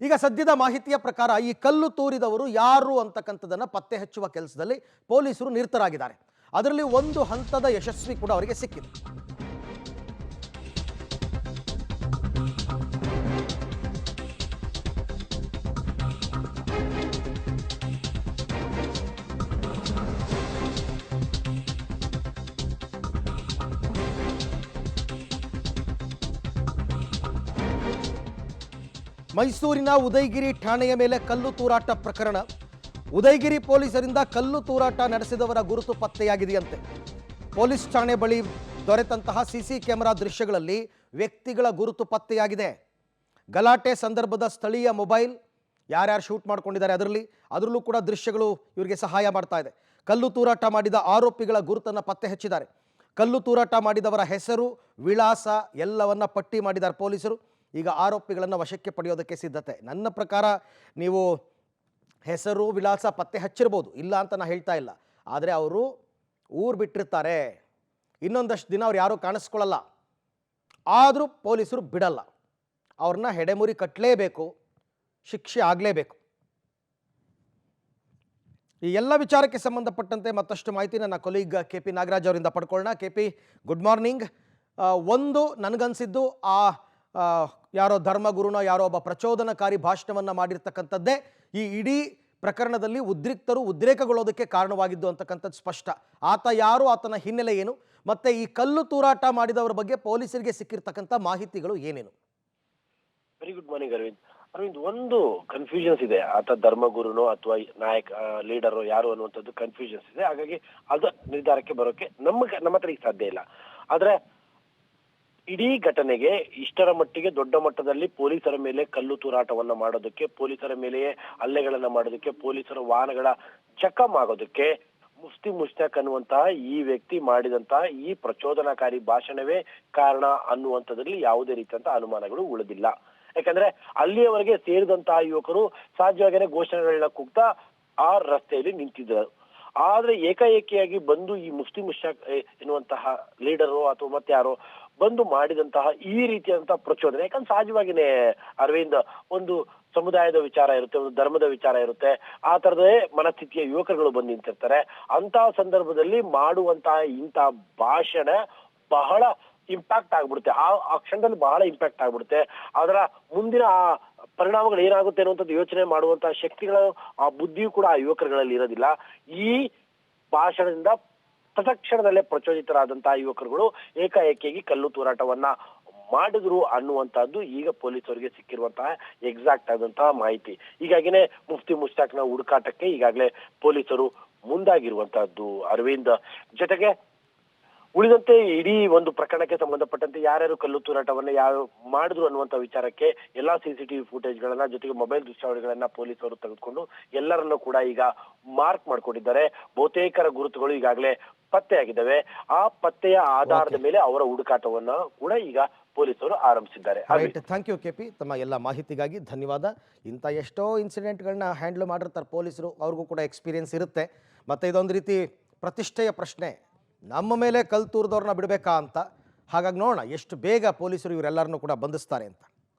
ಈಗ ಸದ್ಯದ ಮಾಹಿತಿಯ ಪ್ರಕಾರ ಈ ಕಲ್ಲು ತೂರಿದವರು ಯಾರು ಅಂತಕ್ಕಂಥದ್ದನ್ನು ಪತ್ತೆ ಹಚ್ಚುವ ಕೆಲಸದಲ್ಲಿ ಪೊಲೀಸರು ನಿರತರಾಗಿದ್ದಾರೆ. ಅದರಲ್ಲಿ ಒಂದು ಹಂತದ ಯಶಸ್ವಿ ಕೂಡ ಅವರಿಗೆ ಸಿಕ್ಕಿದೆ. ಮೈಸೂರಿನ ಉದಯಗಿರಿ ಠಾಣೆಯ ಮೇಲೆ ಕಲ್ಲು ತೂರಾಟ ಪ್ರಕರಣ. ಉದಯಗಿರಿ ಪೊಲೀಸರಿಂದ ಕಲ್ಲು ತೂರಾಟ ನಡೆಸಿದವರ ಗುರುತು ಪತ್ತೆಯಾಗಿದೆಯಂತೆ. ಪೊಲೀಸ್ ಠಾಣೆ ಬಳಿ ದೊರೆತಂತಹ ಸಿಸಿ ಕ್ಯಾಮೆರಾ ದೃಶ್ಯಗಳಲ್ಲಿ ವ್ಯಕ್ತಿಗಳ ಗುರುತು ಪತ್ತೆಯಾಗಿದೆ. ಗಲಾಟೆ ಸಂದರ್ಭದ ಸ್ಥಳೀಯ ಮೊಬೈಲ್ ಯಾರ್ಯಾರು ಶೂಟ್ ಮಾಡ್ಕೊಂಡಿದ್ದಾರೆ ಅದರಲ್ಲೂ ಕೂಡ ದೃಶ್ಯಗಳು ಇವರಿಗೆ ಸಹಾಯ ಮಾಡ್ತಾ ಇದೆ. ಕಲ್ಲು ತೂರಾಟ ಮಾಡಿದ ಆರೋಪಿಗಳ ಗುರುತನ್ನು ಪತ್ತೆ ಹಚ್ಚಿದ್ದಾರೆ. ಕಲ್ಲು ತೂರಾಟ ಮಾಡಿದವರ ಹೆಸರು, ವಿಳಾಸ ಎಲ್ಲವನ್ನ ಪಟ್ಟಿ ಮಾಡಿದ್ದಾರೆ ಪೊಲೀಸರು. ಈಗ ಆರೋಪಿಗಳನ್ನು ವಶಕ್ಕೆ ಪಡೆಯೋದಕ್ಕೆ ಸಿದ್ಧತೆ. ನನ್ನ ಪ್ರಕಾರ ನೀವು ಹೆಸರು ವಿಳಾಸ ಪತ್ತೆ ಹಚ್ಚಿರ್ಬೋದು, ಇಲ್ಲ ಅಂತ ನಾನು ಹೇಳ್ತಾ ಇಲ್ಲ. ಆದರೆ ಅವರು ಊರು ಬಿಟ್ಟಿರ್ತಾರೆ, ಇನ್ನೊಂದಷ್ಟು ದಿನ ಅವ್ರು ಯಾರೂ ಕಾಣಿಸ್ಕೊಳ್ಳಲ್ಲ. ಆದರೂ ಪೊಲೀಸರು ಬಿಡಲ್ಲ, ಅವ್ರನ್ನ ಹೆಡೆಮುರಿ ಕಟ್ಟಲೇಬೇಕು, ಶಿಕ್ಷೆ ಆಗಲೇಬೇಕು. ಈ ಎಲ್ಲ ವಿಚಾರಕ್ಕೆ ಸಂಬಂಧಪಟ್ಟಂತೆ ಮತ್ತಷ್ಟು ಮಾಹಿತಿ ನನ್ನ ಕೊಲೀಗ್ KP ನಾಗರಾಜ್ ಅವರಿಂದ ಪಡ್ಕೊಳ್ಳೋಣ. KP, good morning. ಒಂದು ನನಗನ್ಸಿದ್ದು ಯಾರೋ ಧರ್ಮಗುರುನೋ ಯಾರೋ ಒಬ್ಬ ಪ್ರಚೋದನಕಾರಿ ಭಾಷಣವನ್ನು ಮಾಡಿರ್ತಕ್ಕಂಥದ್ದೇ ಈ ಇಡೀ ಪ್ರಕರಣದಲ್ಲಿ ಉದ್ರೇಕಗೊಳ್ಳೋದಕ್ಕೆ ಕಾರಣವಾಗಿದ್ದು ಅಂತಕ್ಕಂಥದ್ದು ಸ್ಪಷ್ಟ. ಆತ ಯಾರು, ಆತನ ಹಿನ್ನೆಲೆ ಏನು, ಮತ್ತೆ ಈ ಕಲ್ಲು ತೂರಾಟ ಮಾಡಿದವರ ಬಗ್ಗೆ ಪೊಲೀಸರಿಗೆ ಸಿಕ್ಕಿರ್ತಕ್ಕಂಥ ಮಾಹಿತಿಗಳು ಏನೇನು? Very good morning Arvind. ಒಂದು ಕನ್ಫ್ಯೂಷನ್ಸ್ ಇದೆ, ಆತ ಧರ್ಮಗುರುನೋ ಅಥವಾ ನಾಯಕ ಲೀಡರ್ ಯಾರು ಅನ್ನುವಂಥದ್ದು ಕನ್ಫ್ಯೂಷನ್ಸ್ ಇದೆ. ಹಾಗಾಗಿ ಅದು ನಿರ್ಧಾರಕ್ಕೆ ಬರೋಕೆ ನಮ್ಮ ಹತ್ರ ಈಗ ಸಾಧ್ಯ ಇಲ್ಲ. ಆದ್ರೆ ಇಡೀ ಘಟನೆಗೆ ಇಷ್ಟರ ಮಟ್ಟಿಗೆ ದೊಡ್ಡ ಮಟ್ಟದಲ್ಲಿ ಪೊಲೀಸರ ಮೇಲೆ ಕಲ್ಲು ತೂರಾಟವನ್ನ ಮಾಡೋದಕ್ಕೆ, ಪೊಲೀಸರ ಮೇಲೆಯೇ ಹಲ್ಲೆಗಳನ್ನ ಮಾಡೋದಕ್ಕೆ, ಪೊಲೀಸರ ವಾಹನಗಳ ಚಕಮ್ ಆಗೋದಕ್ಕೆ ಮುಫ್ತಿ ಮುಷ್ತಾಕ್ ಅನ್ನುವಂತಹ ಈ ವ್ಯಕ್ತಿ ಮಾಡಿದಂತಹ ಈ ಪ್ರಚೋದನಾಕಾರಿ ಭಾಷಣವೇ ಕಾರಣ ಅನ್ನುವಂಥದ್ರಲ್ಲಿ ಯಾವುದೇ ರೀತಿಯಂತ ಅನುಮಾನಗಳು ಉಳಿದಿಲ್ಲ. ಯಾಕಂದ್ರೆ ಅಲ್ಲಿಯವರೆಗೆ ಸೇರಿದಂತಹ ಯುವಕರು ಸಹಜವಾಗಿಯೇ ಘೋಷಣೆಗಳನ್ನ ಕೂಗ್ತಾ ಆ ರಸ್ತೆಯಲ್ಲಿ ನಿಂತಿದ್ದರು. ಆದ್ರೆ ಏಕಾಏಕಿಯಾಗಿ ಬಂದು ಈ ಮುಫ್ತಿ ಮುಷ್ತಾಕ್ ಎನ್ನುವಂತಹ ಲೀಡರು ಅಥವಾ ಮತ್ತೆ ಯಾರೋ ಬಂದು ಮಾಡಿದಂತಹ ಈ ರೀತಿಯಾದಂತಹ ಪ್ರಚೋದನೆ, ಯಾಕಂದ್ರೆ ಸಹಜವಾಗಿನೇ ಅರವಿಂದ್, ಒಂದು ಸಮುದಾಯದ ವಿಚಾರ ಇರುತ್ತೆ, ಒಂದು ಧರ್ಮದ ವಿಚಾರ ಇರುತ್ತೆ, ಆ ತರದೇ ಮನಸ್ಥಿತಿಯ ಯುವಕರುಗಳು ಬಂದು ನಿಂತಿರ್ತಾರೆ. ಅಂತಹ ಸಂದರ್ಭದಲ್ಲಿ ಮಾಡುವಂತಹ ಇಂತಹ ಭಾಷಣ ಬಹಳ ಇಂಪ್ಯಾಕ್ಟ್ ಆಗ್ಬಿಡುತ್ತೆ. ಆ ಕ್ಷಣದಲ್ಲಿ ಬಹಳ ಇಂಪ್ಯಾಕ್ಟ್ ಆಗ್ಬಿಡುತ್ತೆ. ಅದರ ಮುಂದಿನ ಆ ಪರಿಣಾಮಗಳು ಏನಾಗುತ್ತೆ ಅನ್ನುವಂಥದ್ದು ಯೋಚನೆ ಮಾಡುವಂತಹ ಶಕ್ತಿಗಳು, ಆ ಬುದ್ಧಿಯೂ ಕೂಡ ಆ ಯುವಕರುಗಳಲ್ಲಿ ಇರೋದಿಲ್ಲ. ಈ ಭಾಷಣದಿಂದ ತತ್ಕ್ಷಣದಲ್ಲೇ ಪ್ರಚೋದಿತರಾದಂತಹ ಯುವಕರುಗಳು ಏಕಾಏಕಿಯಾಗಿ ಕಲ್ಲು ತೂರಾಟವನ್ನ ಮಾಡಿದ್ರು ಅನ್ನುವಂತಹದ್ದು ಈಗ ಪೊಲೀಸರಿಗೆ ಸಿಕ್ಕಿರುವಂತಹ ಎಕ್ಸಾಕ್ಟ್ ಆದಂತಹ ಮಾಹಿತಿ. ಹೀಗಾಗಿನೇ ಮುಫ್ತಿ ಮುಷ್ತಾಕ್ನ ಹುಡುಕಾಟಕ್ಕೆ ಈಗಾಗಲೇ ಪೊಲೀಸರು ಮುಂದಾಗಿರುವಂತಹದ್ದು ಅರವಿಂದ್. ಜೊತೆಗೆ ಉಳಿದಂತೆ ಇಡೀ ಒಂದು ಪ್ರಕರಣಕ್ಕೆ ಸಂಬಂಧಪಟ್ಟಂತೆ ಯಾರ್ಯಾರು ಕಲ್ಲು ತೂರಾಟವನ್ನ ಯಾರು ಮಾಡಿದ್ರು ಅನ್ನುವಂತ ವಿಚಾರಕ್ಕೆ ಎಲ್ಲಾ CCTV ಫುಟೇಜ್ಗಳನ್ನ ಜೊತೆಗೆ ಮೊಬೈಲ್ ದೃಶ್ಯಾವಳಿಗಳನ್ನ ಪೊಲೀಸರು ತೆಗೆದುಕೊಂಡು ಎಲ್ಲರನ್ನೂ ಕೂಡ ಈಗ ಮಾರ್ಕ್ ಮಾಡ್ಕೊಂಡಿದ್ದಾರೆ. ಬಹುತೇಕರ ಗುರುತುಗಳು ಈಗಾಗಲೇ ಪತ್ತೆಯಾಗಿದ್ದಾವೆ. ಆ ಪತ್ತೆಯ ಆಧಾರದ ಮೇಲೆ ಅವರ ಹುಡುಕಾಟವನ್ನ ಕೂಡ ಈಗ ಪೊಲೀಸರು ಆರಂಭಿಸಿದ್ದಾರೆ. ಥ್ಯಾಂಕ್ ಯು KP, ತಮ್ಮ ಎಲ್ಲ ಮಾಹಿತಿಗಾಗಿ ಧನ್ಯವಾದ. ಇಂಥ ಎಷ್ಟೋ ಇನ್ಸಿಡೆಂಟ್ಗಳನ್ನ ಹ್ಯಾಂಡಲ್ ಮಾಡಿರ್ತಾರೆ ಪೊಲೀಸರು, ಅವ್ರಿಗೂ ಕೂಡ ಎಕ್ಸ್ಪೀರಿಯನ್ಸ್ ಇರುತ್ತೆ. ಮತ್ತು ಇದೊಂದು ರೀತಿ ಪ್ರತಿಷ್ಠೆಯ ಪ್ರಶ್ನೆ, ನಮ್ಮ ಮೇಲೆ ಕಲ್ಲು ತೂರಿದವ್ರನ್ನ ಬಿಡಬೇಕಾ ಅಂತ. ಹಾಗಾಗಿ ನೋಡೋಣ ಎಷ್ಟು ಬೇಗ ಪೊಲೀಸರು ಇವರೆಲ್ಲರನ್ನೂ ಕೂಡ ಬಂಧಿಸ್ತಾರೆ ಅಂತ.